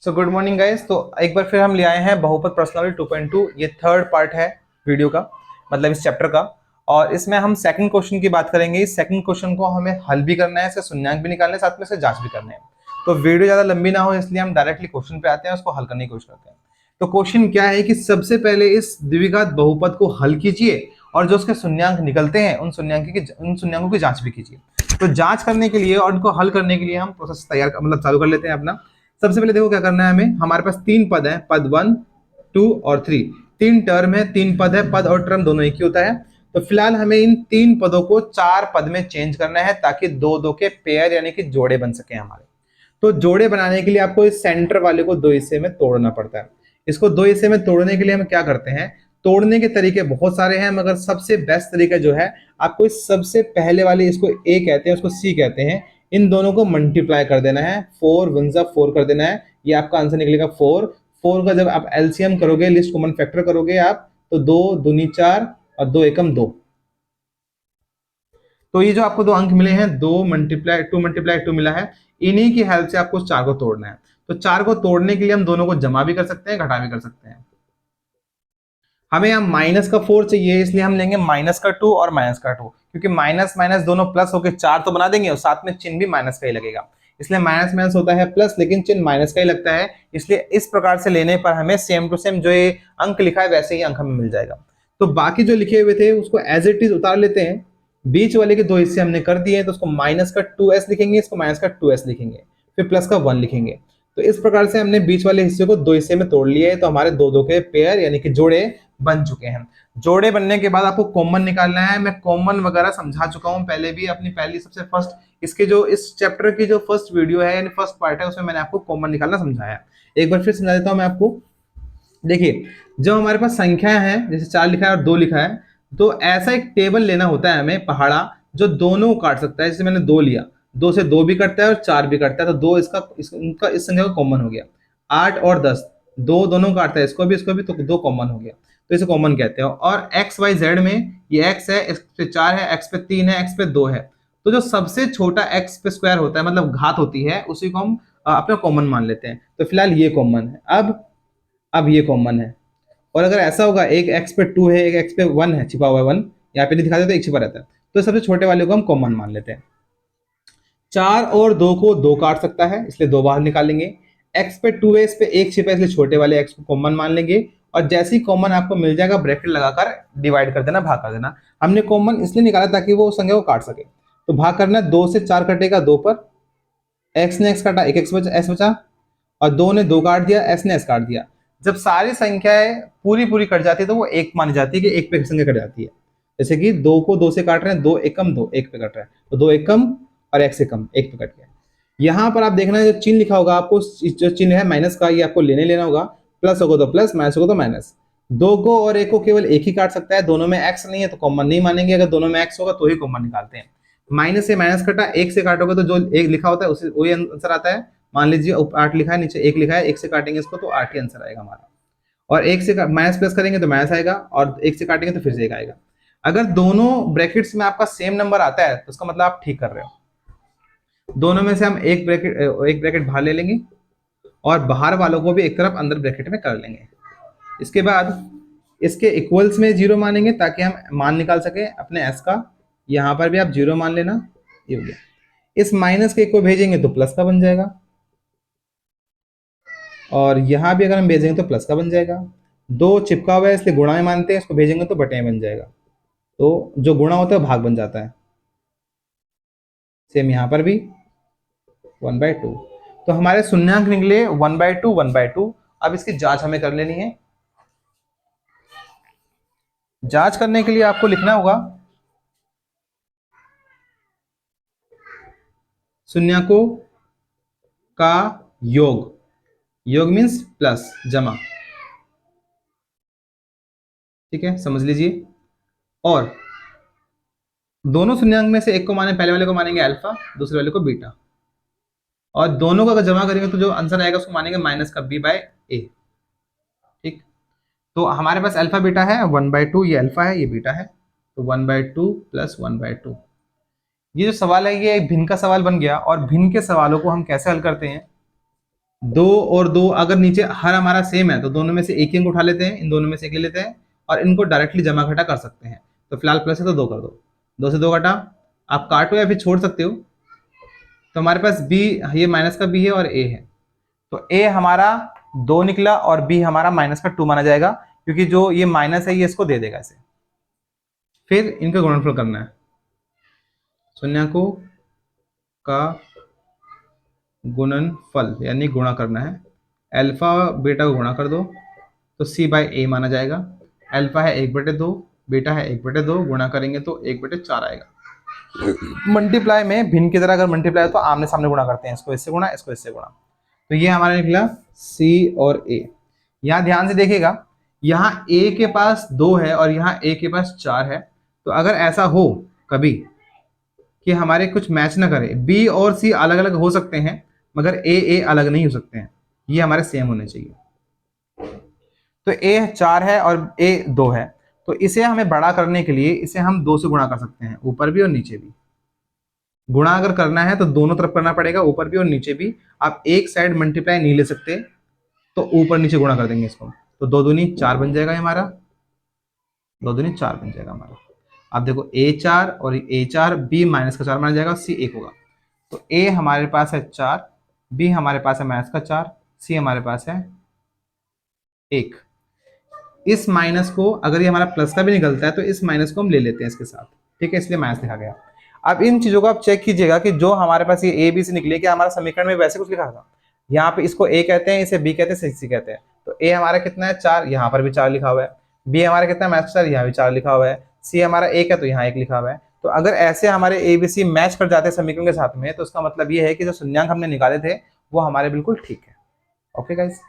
So good morning guys. तो एक बार फिर हम ले आए हैं बहुपद प्रश्नावली 2.2। ये थर्ड पार्ट है वीडियो का, मतलब इस चैप्टर का। और इसमें हम सेकंड क्वेश्चन की बात करेंगे। इस सेकंड क्वेश्चन को हमें हल भी करना है, इसका शून्यांक भी निकालना है, साथ में से जांच भी करना है। तो वीडियो ज्यादा लंबी ना हो इसलिए हम डायरेक्टली क्वेश्चन पे आते हैं, उसको हल करने की कोशिश करते हैं। तो क्वेश्चन क्या है कि सबसे पहले इस द्विघात बहुपद को हल कीजिए और जो उसके शून्यांक निकलते हैं उन शून्यांकों की जांच भी कीजिए। तो जांच करने के लिए और उनको हल करने के लिए हम प्रोसेस मतलब चालू कर लेते हैं अपना। सबसे पहले देखो क्या करना है हमें। हमारे पास तीन पद है, पद 1, 2 और 3। तीन टर्म है, तीन पद है, पद और टर्म दोनों एक ही होता है। तो फिलहाल हमें इन तीन पदों को चार पद में चेंज करना है ताकि दो दो के पेयर यानी कि जोड़े बन सके हमारे। तो जोड़े बनाने के लिए आपको इस सेंटर वाले को दो हिस्से में तोड़ना पड़ता है। इसको दो हिस्से में तोड़ने के लिए हम क्या करते हैं, तोड़ने के तरीके बहुत सारे हैं, मगर सबसे बेस्ट तरीका जो है, आपको इस सबसे पहले वाले, इसको ए कहते हैं, उसको सी कहते हैं, इन दोनों को मल्टीप्लाई कर देना है। 4 वन जा 4 कर देना है, ये आपका आंसर निकलेगा 4। 4 का जब आप एलसीएम करोगे, लिस्ट कॉमन फैक्टर करोगे आप, तो 2 दूनी 4 और 2 एकम 2। तो ये जो आपको दो अंक मिले हैं, 2 मल्टीप्लाई 2 मिला है, इन्हीं की हेल्प से आपको चार को तोड़ना है। तो चार को तोड़ने के लिए हम दोनों को जमा भी कर सकते हैं, घटा भी कर सकते हैं। हमें यहाँ माइनस का 4 चाहिए, इसलिए हम लेंगे माइनस का 2 और माइनस का 2, क्योंकि माइनस माइनस दोनों प्लस होकर चार तो बना देंगे और साथ में चिन्ह भी माइनस का ही लगेगा। इसलिए माइनस माइनस होता है प्लस, लेकिन चिन्ह माइनस का ही लगता है। इसलिए इस प्रकार से लेने पर हमें सेम टू सेम जो ये अंक लिखा है वैसे ही अंक हमें मिल जाएगा। तो बाकी जो लिखे हुए थे उसको एज इट इज उतार लेते हैं। बीच वाले के दो हिस्से हमने कर दिए हैं, तो उसको माइनस का 2s लिखेंगे, इसको माइनस का 2s लिखेंगे, फिर प्लस का 1 लिखेंगे। तो इस प्रकार से हमने बीच वाले हिस्से को दो हिस्से में तोड़ लिया है। तो हमारे दो दो के पेयर यानी कि जोड़े बन चुके हैं। जोड़े बनने के बाद आपको कॉमन निकालना है। मैं कॉमन वगैरह समझा चुका हूं पहले भी, अपनी पहली सबसे फर्स्ट इसके जो इस चैप्टर की जो फर्स्ट वीडियो है यानी फर्स्ट पार्ट है, उसमें मैंने आपको कॉमन निकालना समझाया। एक बार फिर समझा देता हूं मैं आपको। देखिए, जब हमारे पास संख्या है, जैसे 4 लिखा है और 2 लिखा है, तो ऐसा एक टेबल लेना होता है हमें पहाड़ा, जो दोनों को काट सकता है। जैसे मैंने 2 लिया, 2 से 2 भी कटता है और 4 भी कटता है, तो 2 इनका इस संख्या का कॉमन हो गया। 8 और 10, 2 दोनों काटता है, इसको भी, तो 2 कॉमन हो गया, तो इसे कॉमन कहते हैं। और एक्स वाई जेड में ये एक्स है, इस पे 4 है, एक्स पे 3 है, एक्स पे 2 है, तो जो सबसे छोटा एक्स पे स्क्वायर होता है, मतलब घात होती है, उसी को हम अपना कॉमन मान लेते हैं। तो फिलहाल ये कॉमन है। अब ये कॉमन है। और अगर ऐसा होगा, एक एक्स पे 2 है, एक एक्स पे 1 है, छिपा हुआ है 1, यहाँ पे नहीं दिखाते तो एक छिपा रहता है, तो सबसे छोटे वाले को हम कॉमन मान लेते हैं। 4 और 2 को 2 काट सकता है, इसलिए 2 बाहर निकालेंगे। एक्स पे 2 है, इस पे एक छिपा है, इसलिए छोटे वाले एक्स को कॉमन मान लेंगे। और जैसे ही कॉमन आपको मिल जाएगा, ब्रैकेट लगाकर डिवाइड कर देना, भाग कर देना। हमने कॉमन इसलिए निकाला ताकि वो संख्या को काट सके। तो भाग करना, 2 से 4 कटेगा 2 पर, एक्स ने एक्स काटा, एक एक्स बचा, एस बचा, और 2 ने 2 काट दिया, एस ने एस काट दिया। जब सारी संख्याएं पूरी पूरी कट जाती है तो वो एक मानी जाती है कि एक पे संख्या कट जाती है। जैसे कि 2 को 2 से काट रहे हैं, 2 एकम 2, एक पे कट रहा है, तो 2 एकम और एक्स एकम, एक पे कट गया। यहां पर आप देखना, जो चिन्ह लिखा होगा आपको, जो चिन्ह है माइनस का, ये आपको लेना होगा। प्लस होगा तो प्लस, माइनस होगा तो माइनस। 2 को और 1 को केवल एक ही काट सकता है, दोनों में एक्स नहीं है तो कॉमन नहीं मानेंगे। अगर दोनों में एक्स होगा तो ही कॉमन निकालते हैं। माइनस से माइनस कटा, एक से काटोगे तो जो एक लिखा होता है उसी वही आंसर आता है। मान लीजिए 8 लिखा है, नीचे 1 लिखा है, एक से काटेंगे इसको तो 8 ही आंसर आएगा हमारा। और एक से माइनस प्लस करेंगे तो माइनस आएगा, और एक से काटेंगे तो फिर से एक आएगा। अगर दोनों ब्रैकेट्स में आपका सेम नंबर आता है तो उसका मतलब आप ठीक कर रहे हो। दोनों में से हम एक ब्रैकेट बाहर ले लेंगे और बाहर वालों को भी एक तरफ अंदर ब्रैकेट में कर लेंगे। इसके बाद इसके इक्वल्स में 0 मानेंगे ताकि हम मान निकाल सके अपने एस का। यहां पर भी आप 0 मान लेना, ये हो गया। इस माइनस के को भेजेंगे तो प्लस का बन जाएगा, और यहां भी अगर हम भेजेंगे तो प्लस का बन जाएगा। 2 चिपका हुआ है इसलिए गुणा में मानते हैं, इसको भेजेंगे तो बटे में बन जाएगा। तो जो गुणा होता है भाग बन जाता है। सेम यहां पर भी 1/2। तो हमारे शून्यांक निकले 1/2 1/2। अब इसकी जांच हमें कर लेनी है। जांच करने के लिए आपको लिखना होगा शून्यकों का योग। योग मीन्स प्लस, जमा, ठीक है, समझ लीजिए। और दोनों शून्यंक में से एक को माने, पहले वाले को मानेंगे अल्फा, दूसरे वाले को बीटा, और दोनों को अगर जमा करेंगे तो जो आंसर आएगा उसको मानेंगे माइनस का b बाय ए। ठीक, तो हमारे पास अल्फा बीटा है 1/2, ये अल्फा है, ये बीटा है, तो 1/2 प्लस 1/2। ये जो सवाल है ये एक भिन्न का सवाल बन गया। और भिन्न के सवालों को हम कैसे हल करते हैं, दो और दो अगर नीचे हर हमारा सेम है तो दोनों में से एक अंक उठा लेते हैं, इन दोनों में से एक ले लेते हैं और इनको डायरेक्टली जमा घटा कर सकते हैं। तो फिलहाल प्लस है तो दो कर दो, दो से दो घटा, आप काटो या फिर छोड़ सकते हो। तो हमारे पास बी, ये माइनस का बी है और ए है, तो ए हमारा दो निकला और बी हमारा माइनस का टू माना जाएगा, क्योंकि जो ये माइनस है ये इसको दे देगा इसे। फिर इनका गुणनफल करना है, शून्यकों का गुणनफल यानी गुणा करना है। अल्फा बीटा को गुणा कर दो तो सी बाई ए माना जाएगा। अल्फा है एक बटे दो, बीटा है एक बटे दो, गुणा करेंगे तो एक बटे चार आएगा। मल्टीप्लाई में भिन्न की तरह अगर मल्टीप्लाई हो तो आमने सामने गुणा करते हैं, इसको इससे गुणा, इसको इससे गुणा। तो ये हमारा निकला सी और ए। यहाँ ध्यान से देखिएगा, यहाँ ए के पास दो है और यहाँ ए के पास चार है। तो अगर ऐसा हो कभी कि हमारे कुछ मैच ना करे, बी और सी अलग अलग हो सकते हैं मगर ए अलग नहीं हो सकते हैं, ये हमारे सेम होने चाहिए। तो ए चार है और ए दो है, तो इसे हमें बड़ा करने के लिए इसे हम दो से गुणा कर सकते हैं, ऊपर भी और नीचे भी। गुणा अगर करना है तो दोनों तरफ करना पड़ेगा, ऊपर भी और नीचे भी। आप एक साइड मल्टीप्लाई नहीं ले सकते, तो ऊपर नीचे गुणा कर देंगे इसको, तो दो दूनी चार बन जाएगा हमारा, दो दूनी चार बन जाएगा हमारा। अब देखो ए चार और ए चार, बी माइनस का चार माना जाएगा, सी एक होगा। तो ए हमारे पास है चार, बी हमारे पास है माइनस का चार, सी हमारे पास है एक। इस माइनस को अगर ये हमारा प्लस का भी निकलता है तो इस माइनस को हम ले लेते हैं इसके साथ, ठीक है, इसलिए माइनस लिखा गया। अब इन चीजों को आप चेक कीजिएगा कि जो हमारे पास ये ए बी सी निकले, कि हमारा समीकरण में वैसे कुछ लिखा था, यहाँ पे इसको ए कहते हैं, इसे बी कहते हैं, सी कहते हैं। तो ए हमारा कितना है चार, यहाँ पर भी चार लिखा हुआ है। बी हमारा कितना है माइनस चार, यहाँ भी चार लिखा हुआ है। सी हमारा एक है तो यहाँ एक लिखा हुआ है। तो अगर ऐसे हमारे ए बी सी मैच कर जाते हैं समीकरण के साथ में, तो उसका मतलब ये है कि जो शून्यांक हमने निकाले थे वो हमारे बिल्कुल ठीक है। Okay guys.